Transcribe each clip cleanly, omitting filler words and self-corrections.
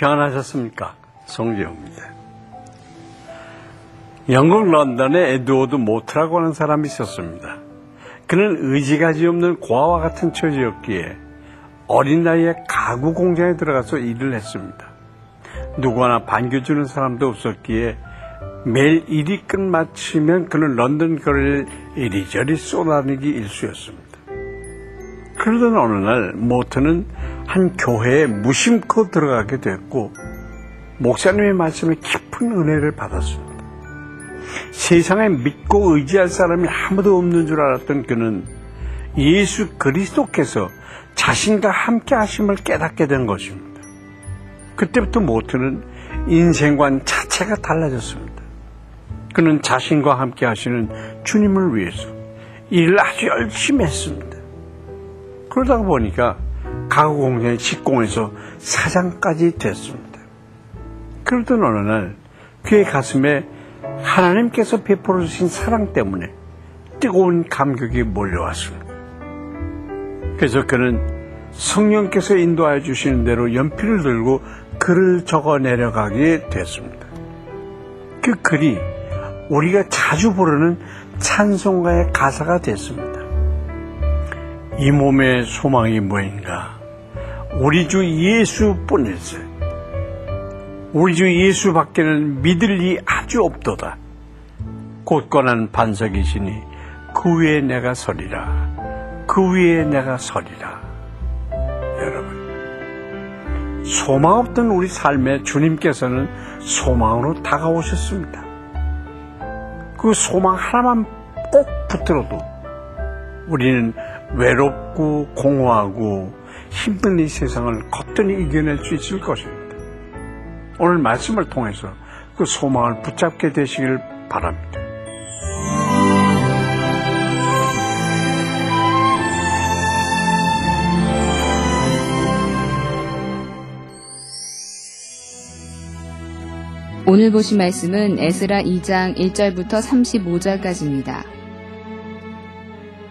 평안하셨습니까? 송재호입니다. 영국 런던에 에드워드 모트라고 하는 사람이 있었습니다. 그는 의지가지 없는 고아와 같은 처지였기에 어린 나이에 가구 공장에 들어가서 일을 했습니다. 누구 하나 반겨주는 사람도 없었기에 매일 일이 끝마치면 그는 런던 거리를 이리저리 쏘다니기 일쑤였습니다. 그러던 어느 날 모트는 한 교회에 무심코 들어가게 됐고 목사님의 말씀에 깊은 은혜를 받았습니다. 세상에 믿고 의지할 사람이 아무도 없는 줄 알았던 그는 예수 그리스도께서 자신과 함께 하심을 깨닫게 된 것입니다. 그때부터 모트는 인생관 자체가 달라졌습니다. 그는 자신과 함께 하시는 주님을 위해서 일을 아주 열심히 했습니다. 그러다 보니까 가구 공장의 직공에서 사장까지 됐습니다. 그러던 어느 날 그의 가슴에 하나님께서 베풀어 주신 사랑 때문에 뜨거운 감격이 몰려왔습니다. 그래서 그는 성령께서 인도하여 주시는 대로 연필을 들고 글을 적어 내려가게 됐습니다. 그 글이 우리가 자주 부르는 찬송가의 가사가 됐습니다. 이 몸의 소망이 뭐인가? 우리 주 예수뿐일세. 우리 주 예수밖에는 믿을 이 아주 없도다. 굳건한 반석이시니 그 위에 내가 서리라. 그 위에 내가 서리라. 여러분, 소망 없던 우리 삶에 주님께서는 소망으로 다가오셨습니다. 그 소망 하나만 꼭 붙들어도 우리는 외롭고 공허하고 힘든 이 세상을 거뜬히 이겨낼 수 있을 것입니다. 오늘 말씀을 통해서 그 소망을 붙잡게 되시길 바랍니다. 오늘 보신 말씀은 에스라 2장 1절부터 35절까지입니다.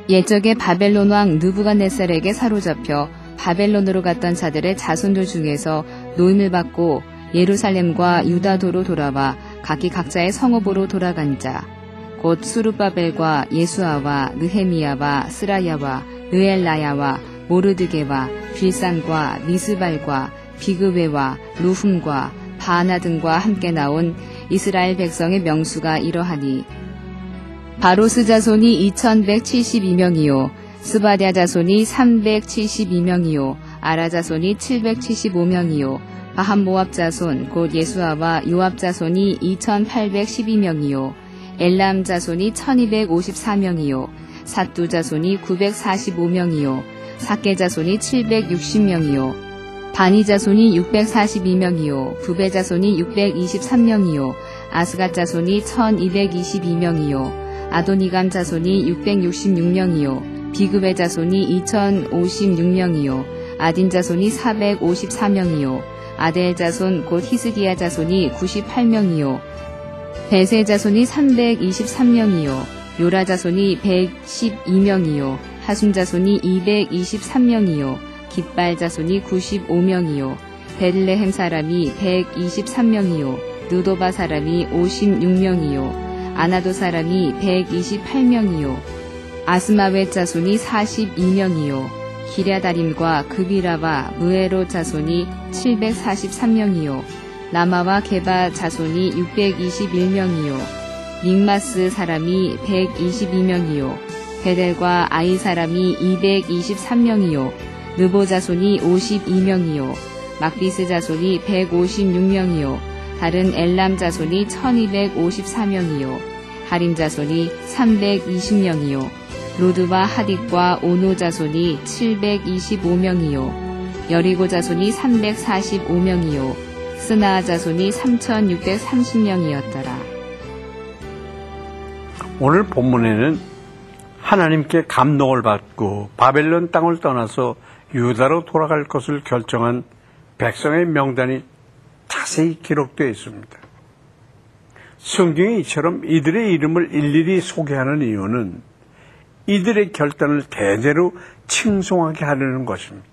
옛적에 바벨론 왕 느부갓네살에게 사로잡혀 바벨론으로 갔던 자들의 자손들 중에서 노임을 받고 예루살렘과 유다도로 돌아와 각기 각자의 성읍으로 돌아간 자, 곧 수룹바벨과 예수아와 느헤미야와 스라야와 느엘라야와 모르드게와 빌산과 미스발과 비그웨와 루훔과 바하나 등과 함께 나온 이스라엘 백성의 명수가 이러하니 바로스 자손이 2172명이요 스바랴 자손이 372명이요 아라 자손이 775명이요 바한 모압 자손 곧 예수아와 요압 자손이 2812명이요 엘람 자손이 1254명이요 삿두 자손이 945명이요 삭게 자손이 760명이요 바니 자손이 642명이요 부베 자손이 623명이요 아스갓 자손이 1222명이요 아도니감 자손이 666명이요 비그베 자손이 2056명이요 아딘 자손이 454명이요 아델 자손 곧 히스기야 자손이 98명이요 베세 자손이 323명이요 요라 자손이 112명이요 하순 자손이 223명이요 깃발 자손이 95명이요 베들레헴 사람이 123명이요 느도바 사람이 56명이요 아나도 사람이 128명이요 아스마웻 자손이 42명이요 기랴다림과 그비라와 무에로 자손이 743명이요 라마와 게바 자손이 621명이요 믹마스 사람이 122명이요 베델과 아이 사람이 223명이요 느보 자손이 52명이요 막비스 자손이 156명이요 다른 엘람 자손이 1254명이요 하림 자손이 320명이요 로드와 하딕과 오노 자손이 725명이요 여리고 자손이 345명이요 스나 자손이 3630명이었더라. 오늘 본문에는 하나님께 감동을 받고 바벨론 땅을 떠나서 유다로 돌아갈 것을 결정한 백성의 명단이 자세히 기록되어 있습니다. 성경에 이처럼 이들의 이름을 일일이 소개하는 이유는 이들의 결단을 대대로 칭송하게 하려는 것입니다.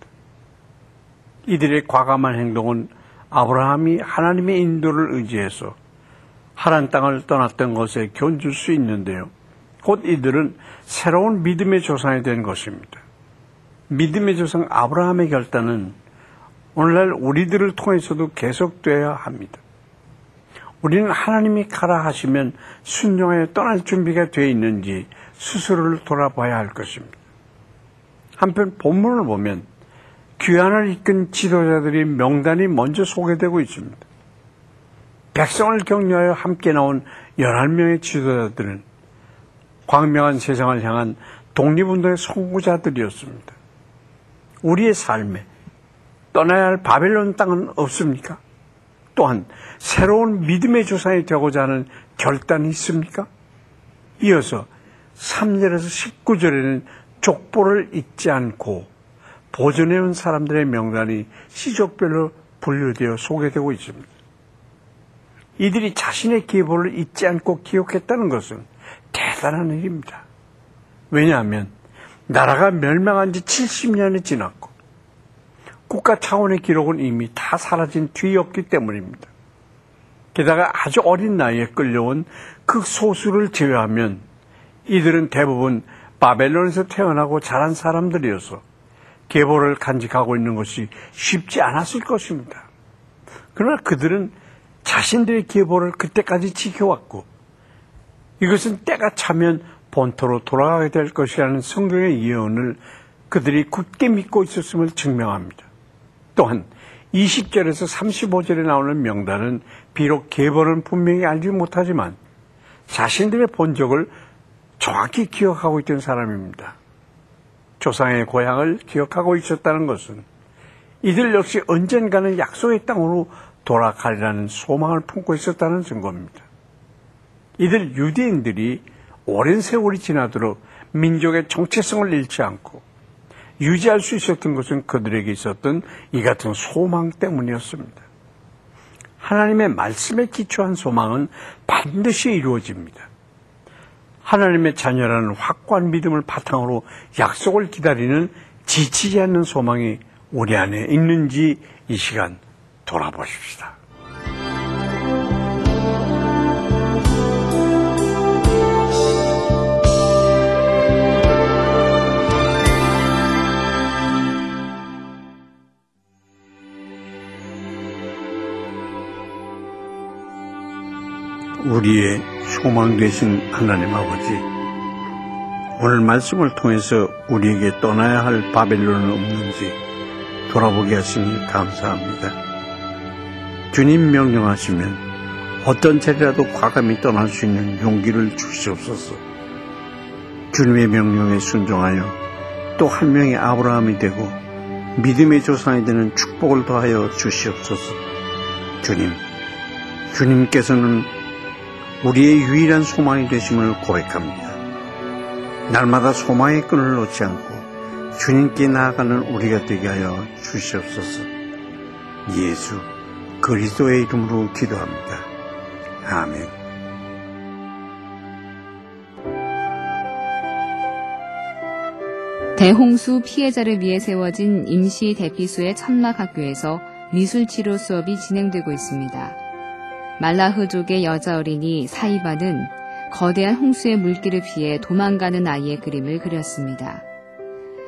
이들의 과감한 행동은 아브라함이 하나님의 인도를 의지해서 하란 땅을 떠났던 것에 견줄 수 있는데요. 곧 이들은 새로운 믿음의 조상이 된 것입니다. 믿음의 조상 아브라함의 결단은 오늘날 우리들을 통해서도 계속되어야 합니다. 우리는 하나님이 가라 하시면 순종하여 떠날 준비가 되어 있는지 스스로를 돌아봐야 할 것입니다. 한편 본문을 보면 귀환을 이끈 지도자들의 명단이 먼저 소개되고 있습니다. 백성을 격려하여 함께 나온 11명의 지도자들은 광명한 세상을 향한 독립운동의 선구자들이었습니다. 우리의 삶에 떠나야 할 바벨론 땅은 없습니까? 또한 새로운 믿음의 조상이 되고자 하는 결단이 있습니까? 이어서 3절에서 19절에는 족보를 잊지 않고 보존해온 사람들의 명단이 시족별로 분류되어 소개되고 있습니다. 이들이 자신의 계보를 잊지 않고 기억했다는 것은 대단한 일입니다. 왜냐하면 나라가 멸망한 지 70년이 지났고 국가 차원의 기록은 이미 다 사라진 뒤였기 때문입니다. 게다가 아주 어린 나이에 끌려온 극소수를 제외하면 이들은 대부분 바벨론에서 태어나고 자란 사람들이어서 계보를 간직하고 있는 것이 쉽지 않았을 것입니다. 그러나 그들은 자신들의 계보를 그때까지 지켜왔고 이것은 때가 차면 본토로 돌아가게 될 것이라는 성경의 예언을 그들이 굳게 믿고 있었음을 증명합니다. 또한 20절에서 35절에 나오는 명단은 비록 계보는 분명히 알지 못하지만 자신들의 본적을 정확히 기억하고 있던 사람입니다. 조상의 고향을 기억하고 있었다는 것은 이들 역시 언젠가는 약속의 땅으로 돌아가리라는 소망을 품고 있었다는 증거입니다. 이들 유대인들이 오랜 세월이 지나도록 민족의 정체성을 잃지 않고 유지할 수 있었던 것은 그들에게 있었던 이 같은 소망 때문이었습니다. 하나님의 말씀에 기초한 소망은 반드시 이루어집니다. 하나님의 자녀라는 확고한 믿음을 바탕으로 약속을 기다리는 지치지 않는 소망이 우리 안에 있는지 이 시간 돌아보십시다. 우리의 소망 되신 하나님 아버지, 오늘 말씀을 통해서 우리에게 떠나야 할 바벨론은 없는지 돌아보게 하시니 감사합니다. 주님 명령하시면 어떤 자리라도 과감히 떠날 수 있는 용기를 주시옵소서. 주님의 명령에 순종하여 또 한 명의 아브라함이 되고 믿음의 조상이 되는 축복을 더하여 주시옵소서. 주님께서는 우리의 유일한 소망이 되심을 고백합니다. 날마다 소망의 끈을 놓지 않고 주님께 나아가는 우리가 되게 하여 주시옵소서. 예수 그리스도의 이름으로 기도합니다. 아멘. 대홍수 피해자를 위해 세워진 임시 대피소의 천막학교에서 미술치료 수업이 진행되고 있습니다. 말라흐족의 여자 어린이 사이바는 거대한 홍수의 물길을 피해 도망가는 아이의 그림을 그렸습니다.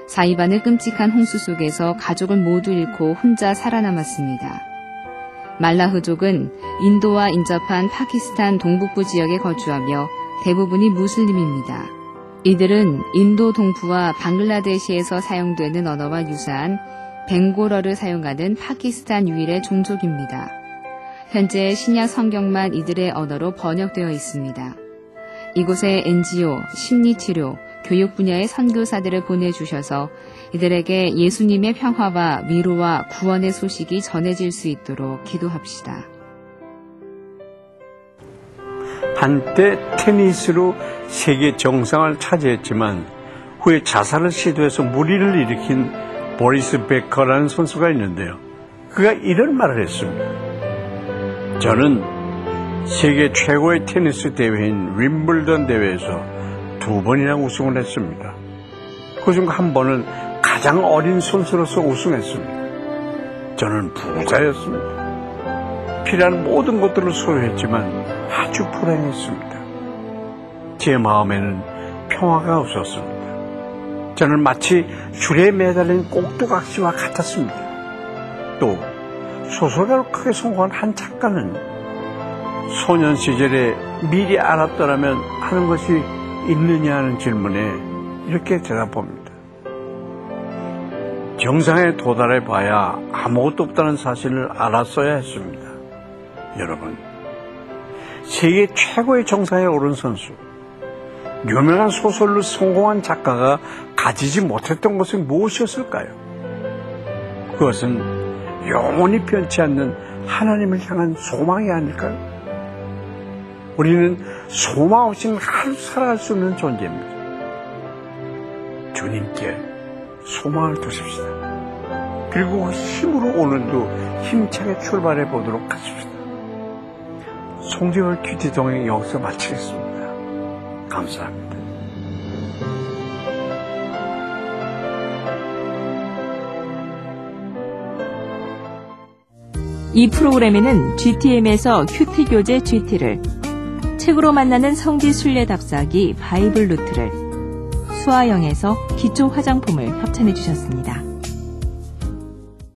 사이바는 끔찍한 홍수 속에서 가족을 모두 잃고 혼자 살아남았습니다. 말라흐족은 인도와 인접한 파키스탄 동북부 지역에 거주하며 대부분이 무슬림입니다. 이들은 인도 동부와 방글라데시에서 사용되는 언어와 유사한 벵골어를 사용하는 파키스탄 유일의 종족입니다. 현재 신약 성경만 이들의 언어로 번역되어 있습니다. 이곳에 NGO, 심리치료, 교육 분야의 선교사들을 보내주셔서 이들에게 예수님의 평화와 위로와 구원의 소식이 전해질 수 있도록 기도합시다. 한때 테니스로 세계 정상을 차지했지만 후에 자살을 시도해서 무리를 일으킨 보리스 베커라는 선수가 있는데요. 그가 이런 말을 했습니다. 저는 세계 최고의 테니스 대회인 윈블던 대회에서 2번이나 우승을 했습니다. 그중 한 번은 가장 어린 선수로서 우승했습니다. 저는 부자였습니다. 필요한 모든 것들을 소유했지만 아주 불행했습니다. 제 마음에는 평화가 없었습니다. 저는 마치 줄에 매달린 꼭두각시와 같았습니다. 또 소설가로 크게 성공한 한 작가는 소년 시절에 미리 알았더라면 하는 것이 있느냐 하는 질문에 이렇게 대답합니다. 정상에 도달해 봐야 아무것도 없다는 사실을 알았어야 했습니다. 여러분, 세계 최고의 정상에 오른 선수, 유명한 소설로 성공한 작가가 가지지 못했던 것은 무엇이었을까요? 그것은 영원히 변치 않는 하나님을 향한 소망이 아닐까요? 우리는 소망 없이는 하루 살아갈 수 없는 존재입니다. 주님께 소망을 두십시다. 그리고 그 힘으로 오늘도 힘차게 출발해 보도록 하십시다. 송재월 큐티동의 여기서 마치겠습니다. 감사합니다. 이 프로그램에는 GTM에서 큐티 교재 GT를, 책으로 만나는 성지 순례 답사기 바이블 루트를, 수아영에서 기초 화장품을 협찬해 주셨습니다.